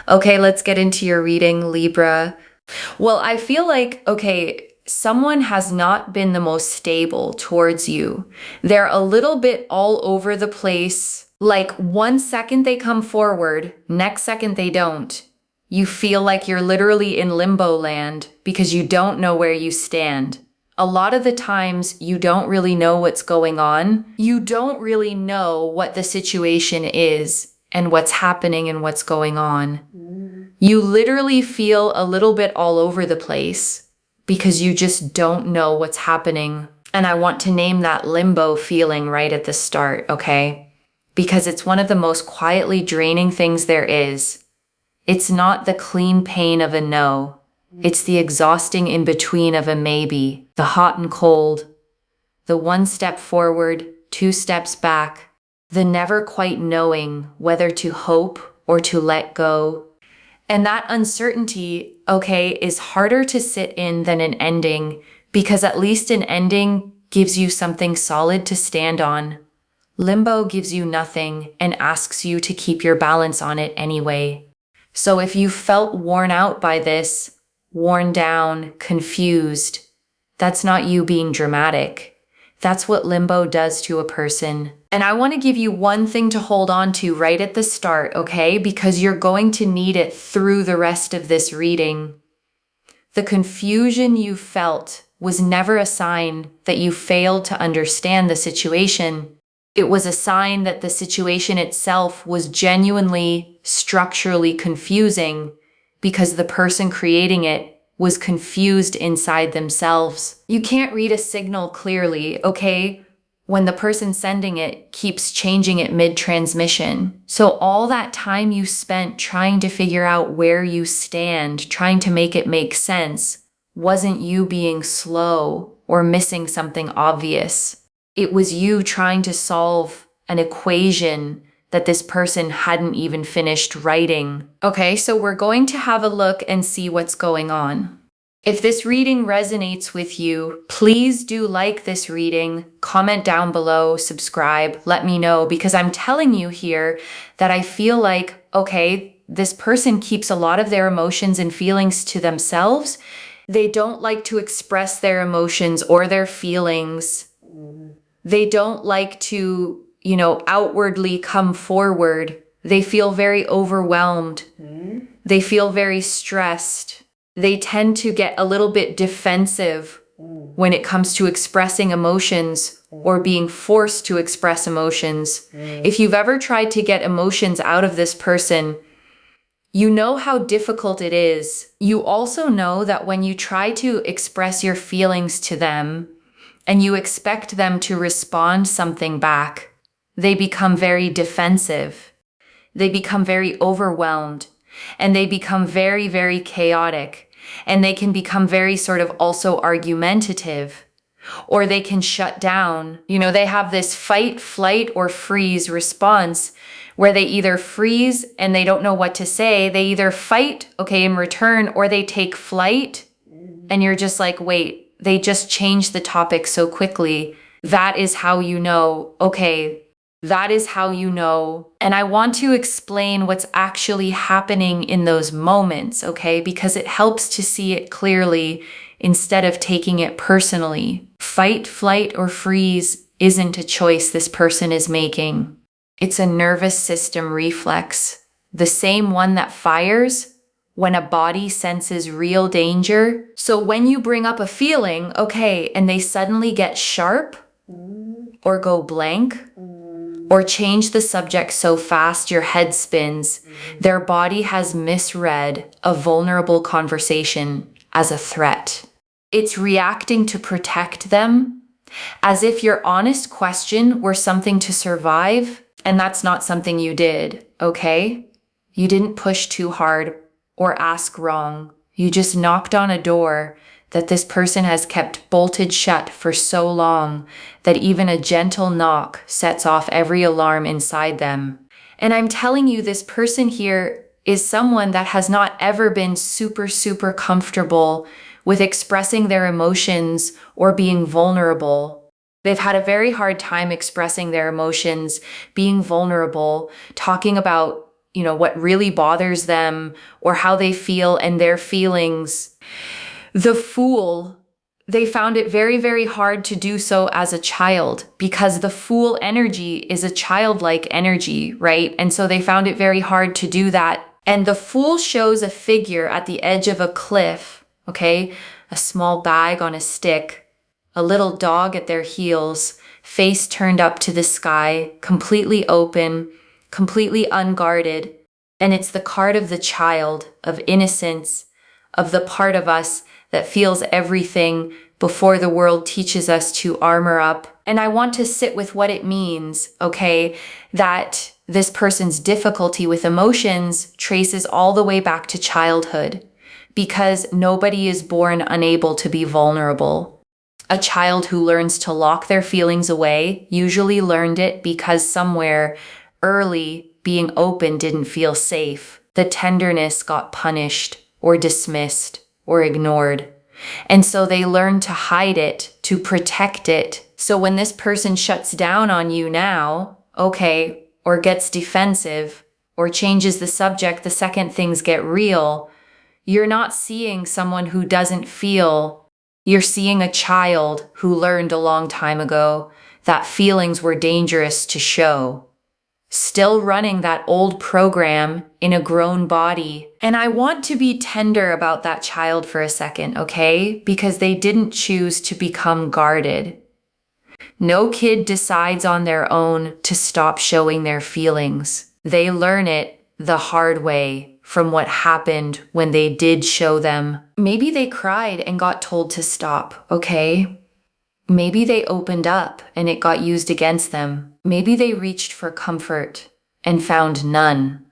Okay, let's get into your reading, Libra. Well, I feel like, okay, someone has not been the most stable towards you. They're a little bit all over the place. Like 1 second they come forward, next second they don't. You feel like you're literally in limbo land because you don't know where you stand. A lot of the times you don't really know what's going on. You don't really know what the situation is and what's happening and what's going on. You literally feel a little bit all over the place because you just don't know what's happening. And I want to name that limbo feeling right at the start, okay? Because it's one of the most quietly draining things there is. It's not the clean pain of a no. It's the exhausting in between of a maybe, the hot and cold, the 1 step forward, 2 steps back, the never quite knowing whether to hope or to let go. And that uncertainty, okay, is harder to sit in than an ending, because at least an ending gives you something solid to stand on. Limbo gives you nothing and asks you to keep your balance on it anyway. So if you felt worn out by this, worn down, confused, that's not you being dramatic. That's what limbo does to a person. And I want to give you one thing to hold on to right at the start, okay? Because you're going to need it through the rest of this reading. The confusion you felt was never a sign that you failed to understand the situation. It was a sign that the situation itself was genuinely, structurally confusing because the person creating it was confused inside themselves. You can't read a signal clearly, okay, when the person sending it keeps changing it mid-transmission. So all that time you spent trying to figure out where you stand, trying to make it make sense, wasn't you being slow or missing something obvious. It was you trying to solve an equation that this person hadn't even finished writing. Okay, so we're going to have a look and see what's going on. If this reading resonates with you, please do like this reading, comment down below, subscribe, let me know, because I'm telling you here that I feel like, okay, this person keeps a lot of their emotions and feelings to themselves. They don't like to express their emotions or their feelings. They don't like to outwardly come forward. They feel very overwhelmed. They feel very stressed. They tend to get a little bit defensive when it comes to expressing emotions or being forced to express emotions. If you've ever tried to get emotions out of this person, you know how difficult it is. You also know that when you try to express your feelings to them and you expect them to respond something back, they become very defensive. They become very overwhelmed, and they become very, very chaotic, and they can become very sort of also argumentative, or they can shut down. They have this fight, flight, or freeze response where they either freeze and they don't know what to say. They either fight, okay, in return, or they take flight, and you're just like, wait, they just changed the topic so quickly. That is how you know, okay, that is how you know. And I want to explain what's actually happening in those moments, okay? Because it helps to see it clearly instead of taking it personally. Fight, flight, or freeze isn't a choice this person is making. It's a nervous system reflex, the same one that fires when a body senses real danger. So when you bring up a feeling, okay, and they suddenly get sharp or go blank, or change the subject so fast your head spins, their body has misread a vulnerable conversation as a threat. It's reacting to protect them, as if your honest question were something to survive, and that's not something you did, okay? You didn't push too hard or ask wrong. You just knocked on a door that this person has kept bolted shut for so long that even a gentle knock sets off every alarm inside them. And I'm telling you, this person here is someone that has not ever been super, super comfortable with expressing their emotions or being vulnerable. They've had a very hard time expressing their emotions, being vulnerable, talking about, what really bothers them or how they feel and their feelings. The Fool, they found it very, very hard to do so as a child because the Fool energy is a childlike energy, right? And so they found it very hard to do that. And the Fool shows a figure at the edge of a cliff, okay? A small bag on a stick, a little dog at their heels, face turned up to the sky, completely open, completely unguarded. And it's the card of the child, of innocence, of the part of us that feels everything before the world teaches us to armor up. And I want to sit with what it means, okay, that this person's difficulty with emotions traces all the way back to childhood, because nobody is born unable to be vulnerable. A child who learns to lock their feelings away usually learned it because somewhere early being open didn't feel safe. The tenderness got punished or dismissed or ignored. And so they learn to hide it, to protect it. So when this person shuts down on you now, okay, or gets defensive or changes the subject the second things get real, you're not seeing someone who doesn't feel. You're seeing a child who learned a long time ago that feelings were dangerous to show. Still running that old program in a grown body. And I want to be tender about that child for a second, okay? Because they didn't choose to become guarded. No kid decides on their own to stop showing their feelings. They learn it the hard way from what happened when they did show them. Maybe they cried and got told to stop, okay? Maybe they opened up and it got used against them. Maybe they reached for comfort and found none.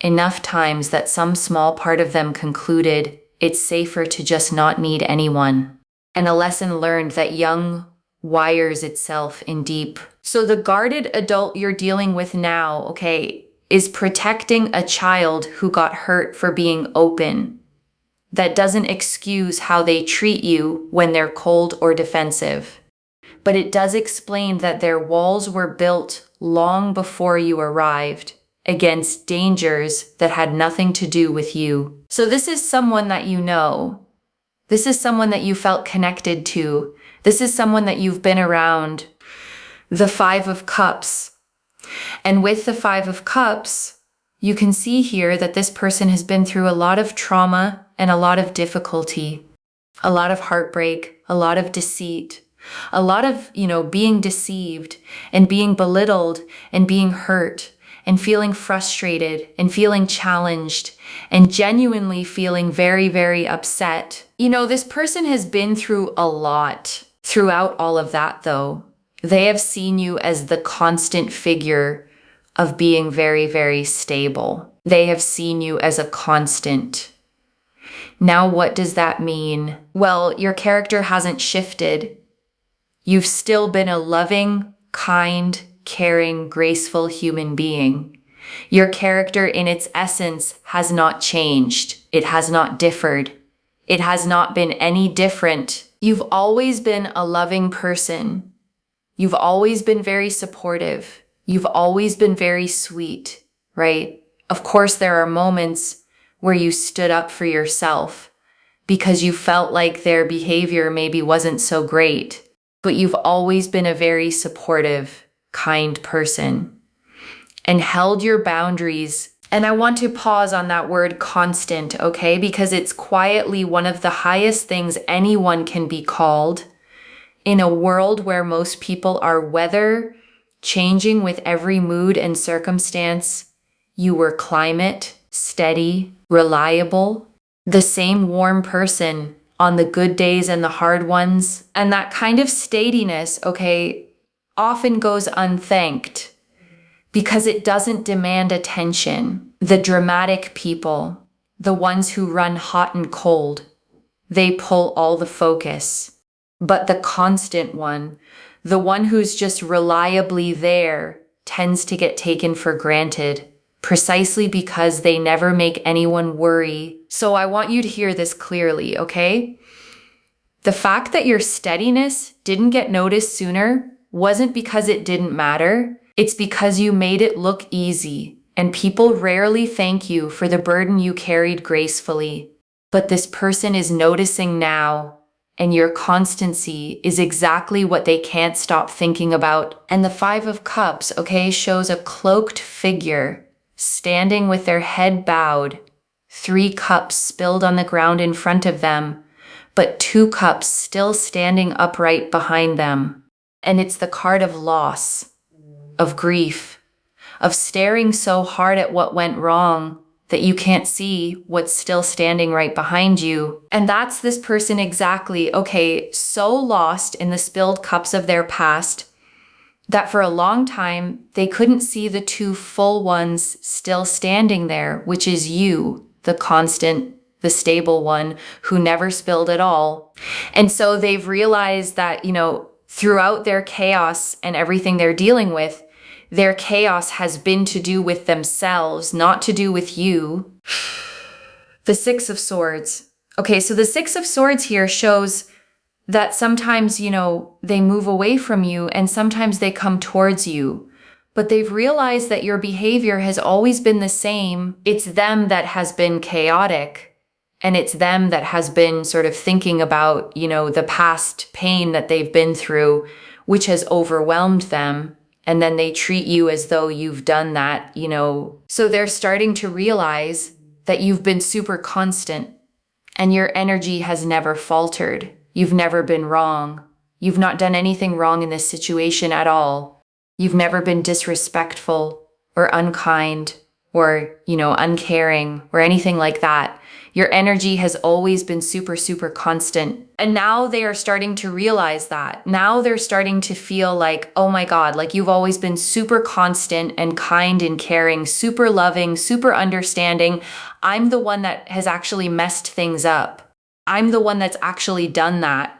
Enough times that some small part of them concluded it's safer to just not need anyone. And a lesson learned that young wires itself in deep. So the guarded adult you're dealing with now, okay, is protecting a child who got hurt for being open. That doesn't excuse how they treat you when they're cold or defensive. But it does explain that their walls were built long before you arrived against dangers that had nothing to do with you. So this is someone that you know. This is someone that you felt connected to. This is someone that you've been around. The Five of Cups. And with the Five of Cups, you can see here that this person has been through a lot of trauma and a lot of difficulty, a lot of heartbreak, a lot of deceit, a lot of, being deceived and being belittled and being hurt and feeling frustrated and feeling challenged and genuinely feeling very, very upset. This person has been through a lot. Throughout all of that, though, they have seen you as the constant figure of being very, very stable. They have seen you as a constant. Now, what does that mean? Well, your character hasn't shifted. You've still been a loving, kind, caring, graceful human being. Your character in its essence has not changed. It has not differed. It has not been any different. You've always been a loving person. You've always been very supportive. You've always been very sweet, right? Of course, there are moments where you stood up for yourself because you felt like their behavior maybe wasn't so great. But you've always been a very supportive, kind person and held your boundaries. And I want to pause on that word constant, okay? Because it's quietly one of the highest things anyone can be called in a world where most people are weather changing with every mood and circumstance. You were climate, steady, reliable, the same warm person on the good days and the hard ones. And that kind of steadiness, okay, often goes unthanked because it doesn't demand attention. The dramatic people, the ones who run hot and cold, they pull all the focus. But the constant one, the one who's just reliably there, tends to get taken for granted, precisely because they never make anyone worry. So I want you to hear this clearly, okay? The fact that your steadiness didn't get noticed sooner wasn't because it didn't matter. It's because you made it look easy. and people rarely thank you for the burden you carried gracefully. But this person is noticing now, and your constancy is exactly what they can't stop thinking about. And the Five of Cups, okay, shows a cloaked figure standing with their head bowed, 3 cups spilled on the ground in front of them, but 2 cups still standing upright behind them. And it's the card of loss, of grief, of staring so hard at what went wrong that you can't see what's still standing right behind you. And that's this person exactly, okay, so lost in the spilled cups of their past that for a long time, they couldn't see the 2 full ones still standing there, which is you, the constant, the stable one who never spilled at all. And so they've realized that, throughout their chaos and everything they're dealing with, their chaos has been to do with themselves, not to do with you. The Six of Swords. Okay, so the Six of Swords here shows that sometimes, they move away from you and sometimes they come towards you. But they've realized that your behavior has always been the same. It's them that has been chaotic. And it's them that has been sort of thinking about, the past pain that they've been through, which has overwhelmed them. And then they treat you as though you've done that, So they're starting to realize that you've been super constant and your energy has never faltered. You've never been wrong. You've not done anything wrong in this situation at all. You've never been disrespectful or unkind or, uncaring or anything like that. Your energy has always been super, super constant. And now they are starting to realize that. Now they're starting to feel like, oh my God, like you've always been super constant and kind and caring, super loving, super understanding. I'm the one that has actually messed things up. I'm the one that's actually done that,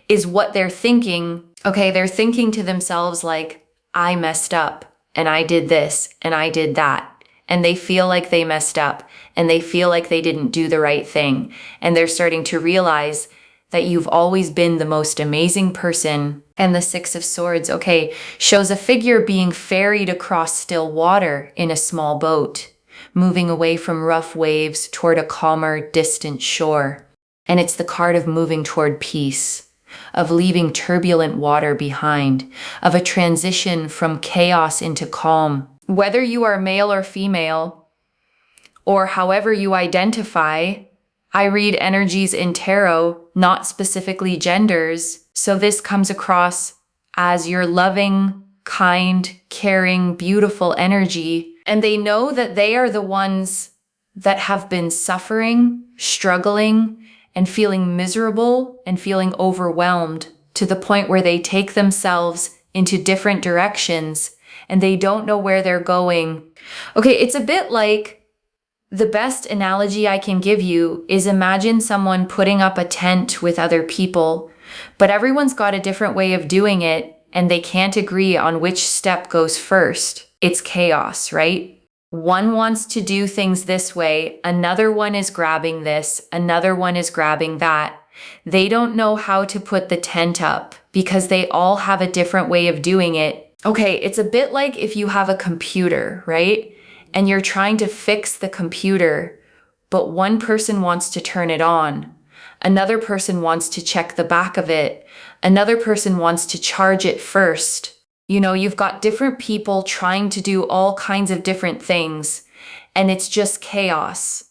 is what they're thinking. Okay, they're thinking to themselves like, I messed up and I did this and I did that. And they feel like they messed up and they feel like they didn't do the right thing. And they're starting to realize that you've always been the most amazing person. And the Six of Swords, okay, shows a figure being ferried across still water in a small boat, moving away from rough waves toward a calmer, distant shore. And it's the card of moving toward peace, of leaving turbulent water behind, of a transition from chaos into calm. Whether you are male or female, or however you identify, I read energies in tarot, not specifically genders. So this comes across as your loving, kind, caring, beautiful energy. And they know that they are the ones that have been suffering, struggling, and feeling miserable and feeling overwhelmed to the point where they take themselves into different directions and they don't know where they're going. Okay, it's a bit like, the best analogy I can give you is imagine someone putting up a tent with other people, but everyone's got a different way of doing it and they can't agree on which step goes first. It's chaos, right? One wants to do things this way, another one is grabbing this, another one is grabbing that. They don't know how to put the tent up because they all have a different way of doing it. Okay, it's a bit like if you have a computer, right? And you're trying to fix the computer, but one person wants to turn it on. Another person wants to check the back of it. Another person wants to charge it first. You've got different people trying to do all kinds of different things, and it's just chaos.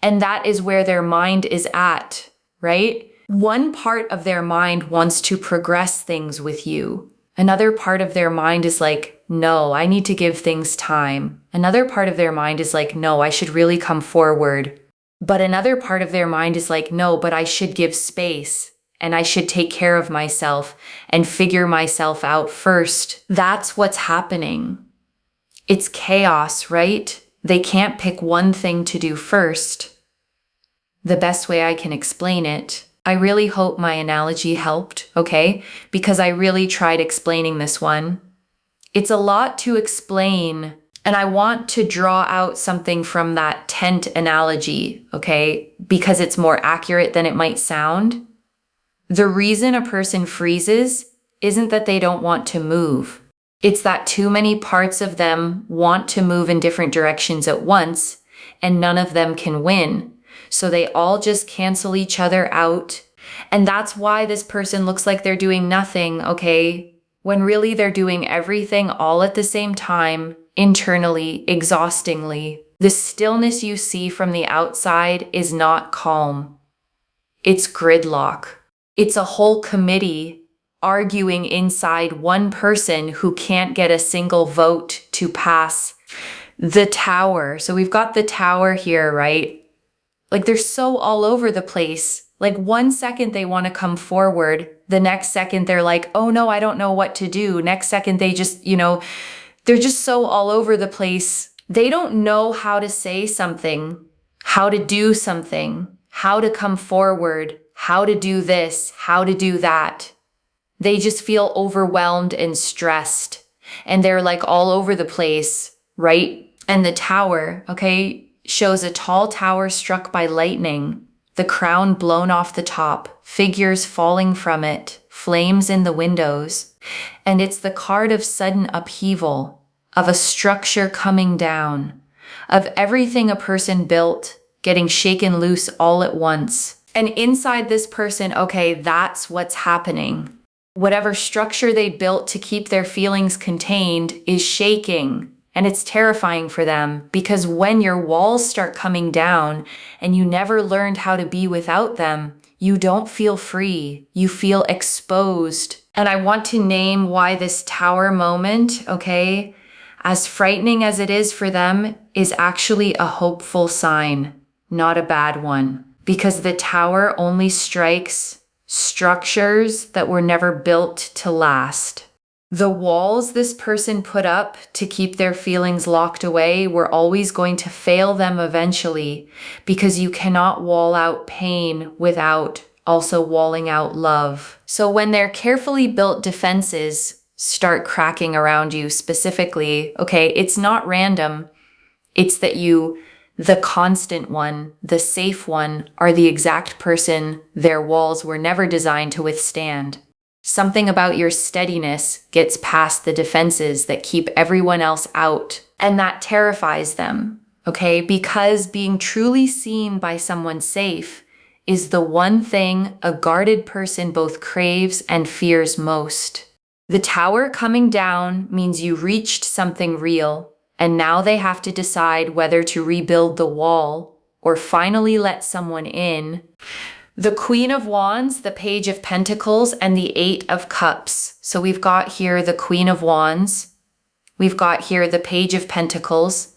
And that is where their mind is at, right? One part of their mind wants to progress things with you. Another part of their mind is like, no, I need to give things time. Another part of their mind is like, no, I should really come forward. But another part of their mind is like, no, but I should give space and I should take care of myself and figure myself out first. That's what's happening. It's chaos, right? They can't pick one thing to do first. The best way I can explain it, I really hope my analogy helped, okay? Because I really tried explaining this one. It's a lot to explain, and I want to draw out something from that tent analogy, okay? Because it's more accurate than it might sound. The reason a person freezes isn't that they don't want to move. It's that too many parts of them want to move in different directions at once, and none of them can win. So they all just cancel each other out. And that's why this person looks like they're doing nothing, okay? When really they're doing everything all at the same time, internally, exhaustingly. The stillness you see from the outside is not calm. It's gridlock. It's a whole committee arguing inside one person who can't get a single vote to pass the tower. So we've got the tower here, right? Like they're so all over the place. Like 1 second they want to come forward. The next second they're like, oh no, I don't know what to do. Next second they just, they're just so all over the place. They don't know how to say something, how to do something, how to come forward, how to do this, how to do that. They just feel overwhelmed and stressed. And they're like all over the place, right? And the tower, okay, shows a tall tower struck by lightning, the crown blown off the top, figures falling from it, flames in the windows. And it's the card of sudden upheaval, of a structure coming down, of everything a person built getting shaken loose all at once. And inside this person, okay, that's what's happening. Whatever structure they built to keep their feelings contained is shaking. And it's terrifying for them because when your walls start coming down and you never learned how to be without them, you don't feel free. You feel exposed. And I want to name why this tower moment, okay, as frightening as it is for them, is actually a hopeful sign, not a bad one. Because the tower only strikes structures that were never built to last. The walls this person put up to keep their feelings locked away were always going to fail them eventually, because you cannot wall out pain without also walling out love. So when their carefully built defenses start cracking around you specifically, okay, it's not random. It's that you, the constant one, the safe one, are the exact person their walls were never designed to withstand. Something about your steadiness gets past the defenses that keep everyone else out, and that terrifies them, okay? Because being truly seen by someone safe is the one thing a guarded person both craves and fears most. The tower coming down means you reached something real, and now they have to decide whether to rebuild the wall or finally let someone in. The Queen of Wands, the Page of Pentacles, and the Eight of Cups. So we've got here the Queen of Wands, we've got here the Page of Pentacles,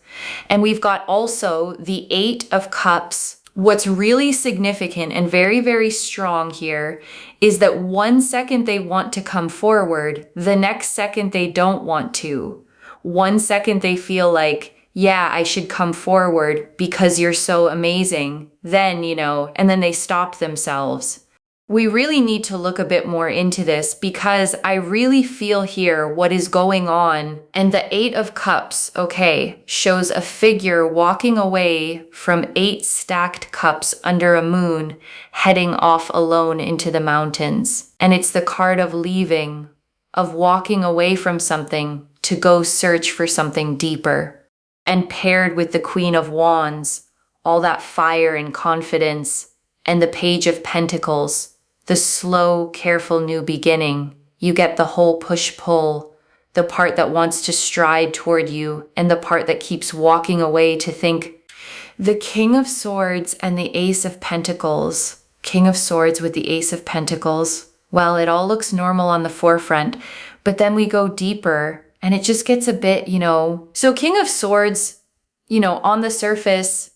and we've got also the Eight of Cups. What's really significant and very, very strong here is that 1 second they want to come forward, the next second they don't want to. 1 second they feel like, yeah, I should come forward because you're so amazing. Then, and then they stop themselves. We really need to look a bit more into this because I really feel here what is going on. And the Eight of Cups, okay, shows a figure walking away from 8 stacked cups under a moon, heading off alone into the mountains. And it's the card of leaving, of walking away from something to go search for something deeper. And paired with the Queen of Wands, all that fire and confidence, and the Page of Pentacles, the slow, careful new beginning, you get the whole push-pull, the part that wants to stride toward you, and the part that keeps walking away to think. The King of Swords and the Ace of Pentacles, King of Swords with the Ace of Pentacles, well, it all looks normal on the forefront, but then we go deeper, and it just gets a bit, So King of Swords, on the surface,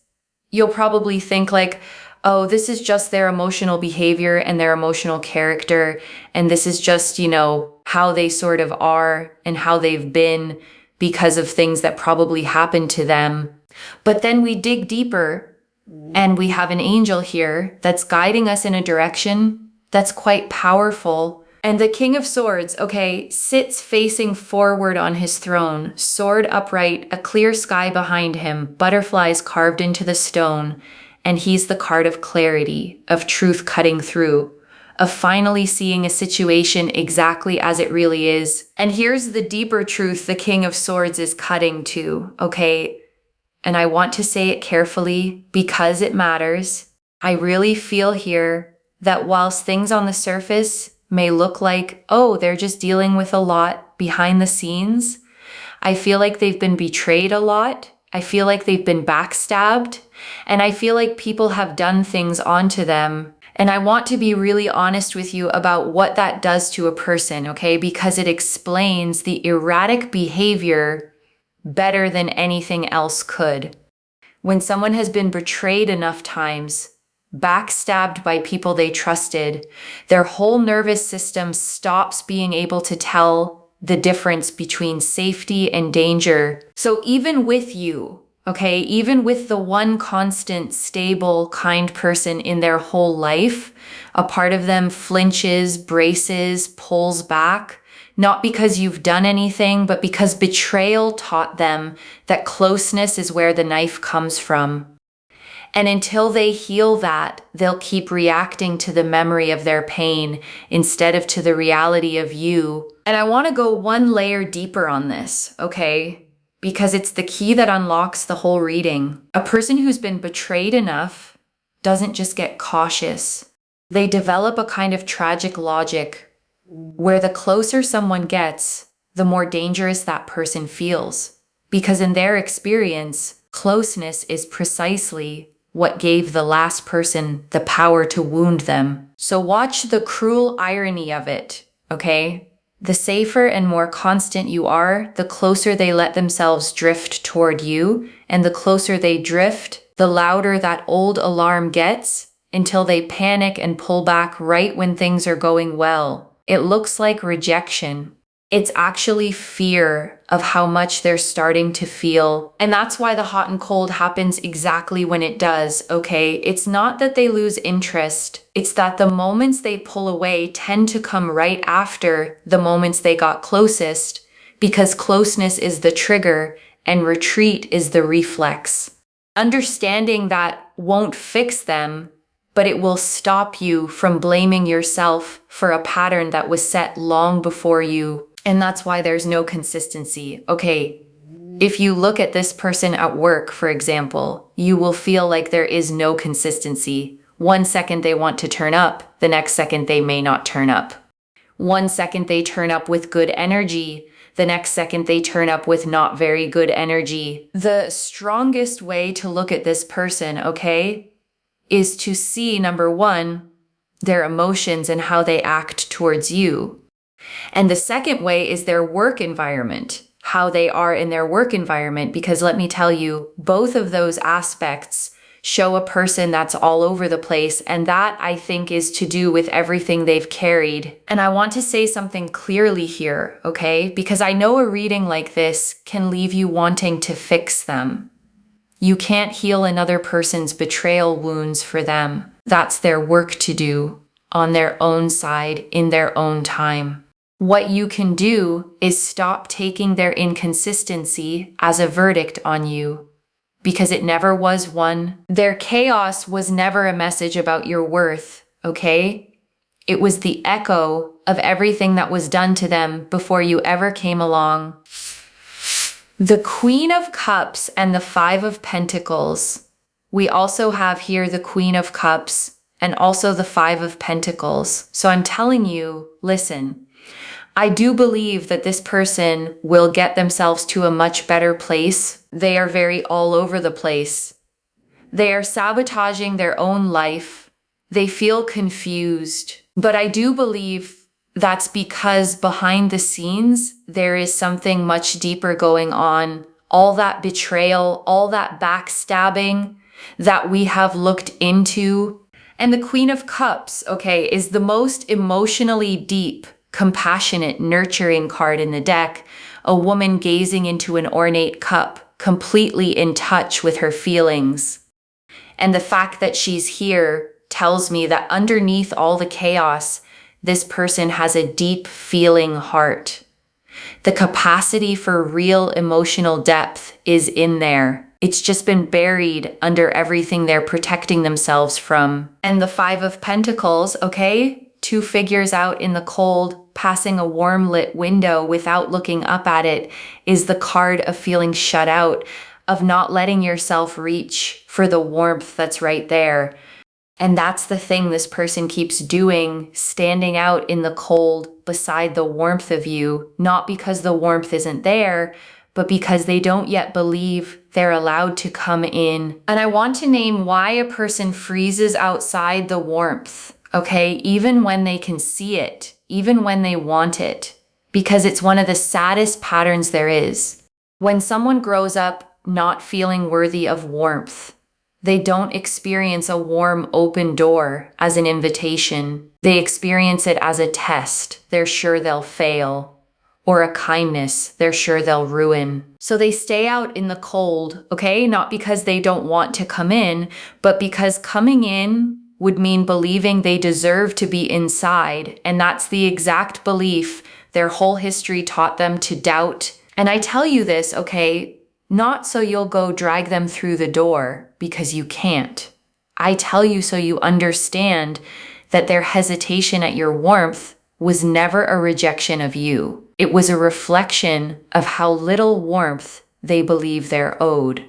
you'll probably think like, oh, this is just their emotional behavior and their emotional character. And this is just, how they sort of are and how they've been because of things that probably happened to them. But then we dig deeper and we have an angel here that's guiding us in a direction that's quite powerful. And the King of Swords, okay, sits facing forward on his throne, sword upright, a clear sky behind him, butterflies carved into the stone, and he's the card of clarity, of truth cutting through, of finally seeing a situation exactly as it really is. And here's the deeper truth the King of Swords is cutting to, okay? And I want to say it carefully because it matters. I really feel here that whilst things on the surface may look like, oh, they're just dealing with a lot behind the scenes, I feel like they've been betrayed a lot. I feel like they've been backstabbed. And I feel like people have done things onto them. And I want to be really honest with you about what that does to a person, okay? Because it explains the erratic behavior better than anything else could. When someone has been betrayed enough times, backstabbed by people they trusted, their whole nervous system stops being able to tell the difference between safety and danger. So even with you, okay, even with the one constant, stable, kind person in their whole life, a part of them flinches, braces, pulls back, not because you've done anything, but because betrayal taught them that closeness is where the knife comes from. And until they heal that, they'll keep reacting to the memory of their pain instead of to the reality of you. And I want to go one layer deeper on this, okay? Because it's the key that unlocks the whole reading. A person who's been betrayed enough doesn't just get cautious. They develop a kind of tragic logic where the closer someone gets, the more dangerous that person feels. Because in their experience, closeness is precisely what gave the last person the power to wound them. So watch the cruel irony of it, okay? The safer and more constant you are, the closer they let themselves drift toward you, and the closer they drift, the louder that old alarm gets until they panic and pull back right when things are going well. It looks like rejection. It's actually fear of how much they're starting to feel. And that's why the hot and cold happens exactly when it does, okay? It's not that they lose interest. It's that the moments they pull away tend to come right after the moments they got closest, because closeness is the trigger and retreat is the reflex. Understanding that won't fix them, but it will stop you from blaming yourself for a pattern that was set long before you. And that's why there's no consistency. Okay, if you look at this person at work, for example, you will feel like there is no consistency. 1 second they want to turn up, the next second they may not turn up. 1 second they turn up with good energy, the next second they turn up with not very good energy. The strongest way to look at this person, okay, is to see, number one, their emotions and how they act towards you. And the second way is their work environment, how they are in their work environment, because let me tell you, both of those aspects show a person that's all over the place, and that, I think, is to do with everything they've carried. And I want to say something clearly here, okay? Because I know a reading like this can leave you wanting to fix them. You can't heal another person's betrayal wounds for them. That's their work to do on their own side, in their own time. What you can do is stop taking their inconsistency as a verdict on you, because it never was one. Their chaos was never a message about your worth, okay? It was the echo of everything that was done to them before you ever came along. The Queen of Cups and the Five of Pentacles. We also have here the Queen of Cups and also the Five of Pentacles. So I'm telling you, listen, I do believe that this person will get themselves to a much better place. They are very all over the place. They are sabotaging their own life. They feel confused. But I do believe that's because behind the scenes, there is something much deeper going on. All that betrayal, all that backstabbing that we have looked into. And the Queen of Cups, okay, is the most emotionally deep, compassionate, nurturing card in the deck. A woman gazing into an ornate cup, completely in touch with her feelings. And the fact that she's here tells me that underneath all the chaos, this person has a deep feeling heart. The capacity for real emotional depth is in there. It's just been buried under everything they're protecting themselves from. And the Five of Pentacles, okay? two figures out in the cold, passing a warm lit window without looking up at it, is the card of feeling shut out, of not letting yourself reach for the warmth that's right there. And that's the thing this person keeps doing, standing out in the cold beside the warmth of you, not because the warmth isn't there, but because they don't yet believe they're allowed to come in. And I want to name why a person freezes outside the warmth, okay? Even when they can see it, even when they want it, because it's one of the saddest patterns there is. When someone grows up not feeling worthy of warmth, they don't experience a warm, open door as an invitation. They experience it as a test. They're sure they'll fail. Or a kindness they're sure they'll ruin. So they stay out in the cold, okay? Not because they don't want to come in, but because coming in would mean believing they deserve to be inside. And that's the exact belief their whole history taught them to doubt. And I tell you this, okay? Not so you'll go drag them through the door, because you can't. I tell you so you understand that their hesitation at your warmth was never a rejection of you. It was a reflection of how little warmth they believe they're owed.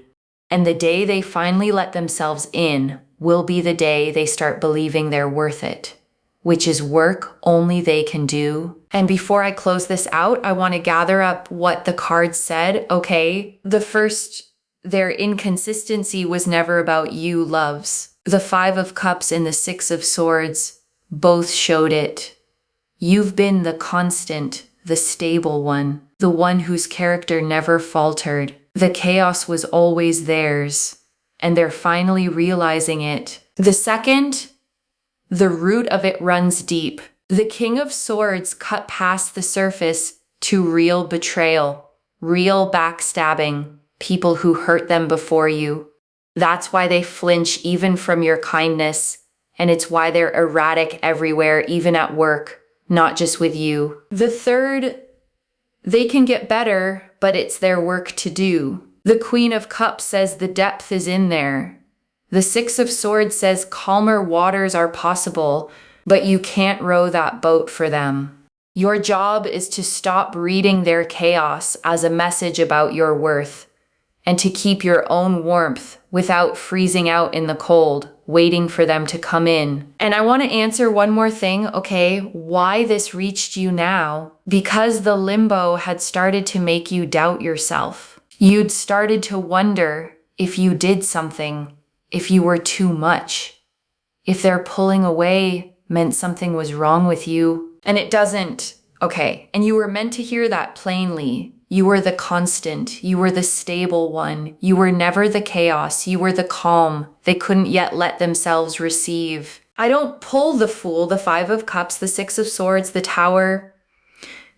And the day they finally let themselves in will be the day they start believing they're worth it, which is work only they can do. And before I close this out, I want to gather up what the cards said, okay? The first, their inconsistency was never about you, loves. The Five of Cups and the Six of Swords both showed it. You've been the constant, the stable one, the one whose character never faltered. The chaos was always theirs, and they're finally realizing it. The second, the root of it runs deep. The King of Swords cut past the surface to real betrayal, real backstabbing, people who hurt them before you. That's why they flinch even from your kindness, and it's why they're erratic everywhere, even at work, not just with you. The third, they can get better, but it's their work to do. The Queen of Cups says the depth is in there. The Six of Swords says calmer waters are possible, but you can't row that boat for them. Your job is to stop reading their chaos as a message about your worth, and to keep your own warmth without freezing out in the cold, waiting for them to come in. And I want to answer one more thing, okay? Why this reached you now? Because the limbo had started to make you doubt yourself. You'd started to wonder if you did something, if you were too much, if their pulling away meant something was wrong with you. And it doesn't, okay? And you were meant to hear that plainly. You were the constant. You were the stable one. You were never the chaos. You were the calm they couldn't yet let themselves receive. I don't pull the Fool, the Five of Cups, the Six of Swords, the Tower,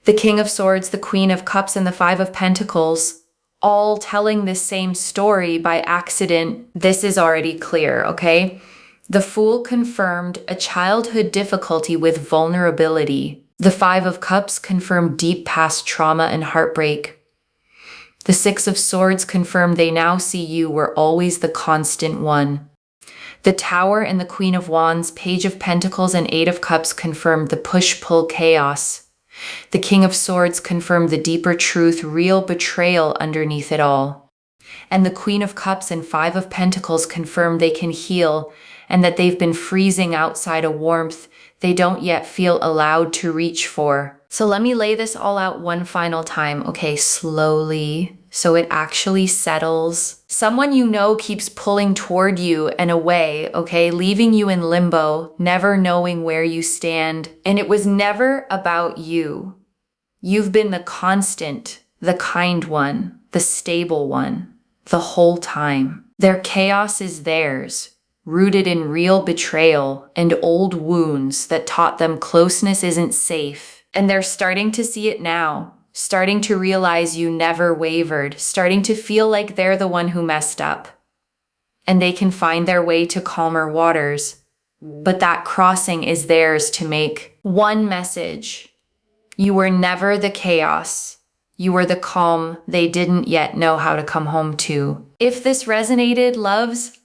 the King of Swords, the Queen of Cups, and the Five of Pentacles, all telling this same story by accident. This is already clear, okay? The Fool confirmed a childhood difficulty with vulnerability. The Five of Cups confirmed deep past trauma and heartbreak. The Six of Swords confirmed they now see you were always the constant one. The Tower and the Queen of Wands, Page of Pentacles, and Eight of Cups confirmed the push-pull chaos. The King of Swords confirmed the deeper truth, real betrayal underneath it all. And the Queen of Cups and Five of Pentacles confirmed they can heal, and that they've been freezing outside a warmth they don't yet feel allowed to reach for. So let me lay this all out one final time, okay, slowly, so it actually settles. Someone you know keeps pulling toward you and away, okay, leaving you in limbo, never knowing where you stand. And it was never about you. You've been the constant, the kind one, the stable one, the whole time. Their chaos is theirs, rooted in real betrayal and old wounds that taught them closeness isn't safe. And they're starting to see it now, starting to realize you never wavered, starting to feel like they're the one who messed up. And they can find their way to calmer waters. But that crossing is theirs to make. One message: you were never the chaos. You were the calm they didn't yet know how to come home to. If this resonated, loves,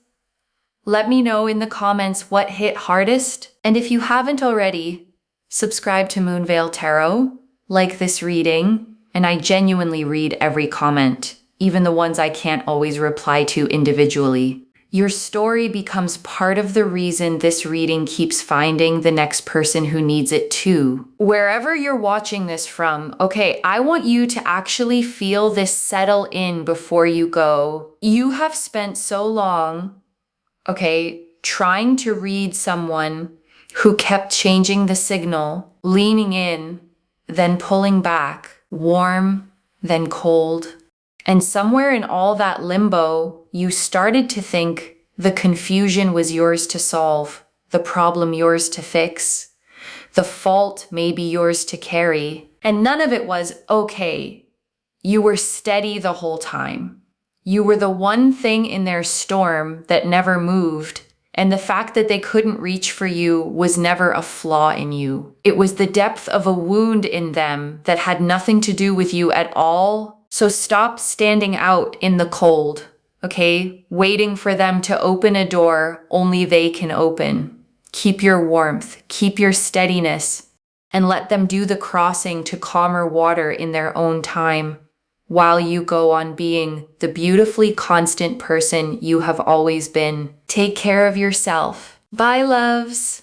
let me know in the comments what hit hardest. And if you haven't already, Subscribe to Moonveil Tarot, like this reading, and I genuinely read every comment, even the ones I can't always reply to individually. Your story becomes part of the reason this reading keeps finding the next person who needs it too. Wherever you're watching this from, okay, I want you to actually feel this settle in before you go. You have spent so long, okay, trying to read someone who kept changing the signal, leaning in, then pulling back, warm, then cold. And somewhere in all that limbo, you started to think the confusion was yours to solve, the problem yours to fix, the fault maybe yours to carry. And none of it was okay. You were steady the whole time. You were the one thing in their storm that never moved. And the fact that they couldn't reach for you was never a flaw in you. It was the depth of a wound in them that had nothing to do with you at all. So stop standing out in the cold, okay? Waiting for them to open a door only they can open. Keep your warmth, keep your steadiness, and let them do the crossing to calmer water in their own time, while you go on being the beautifully constant person you have always been. Take care of yourself. Bye, loves.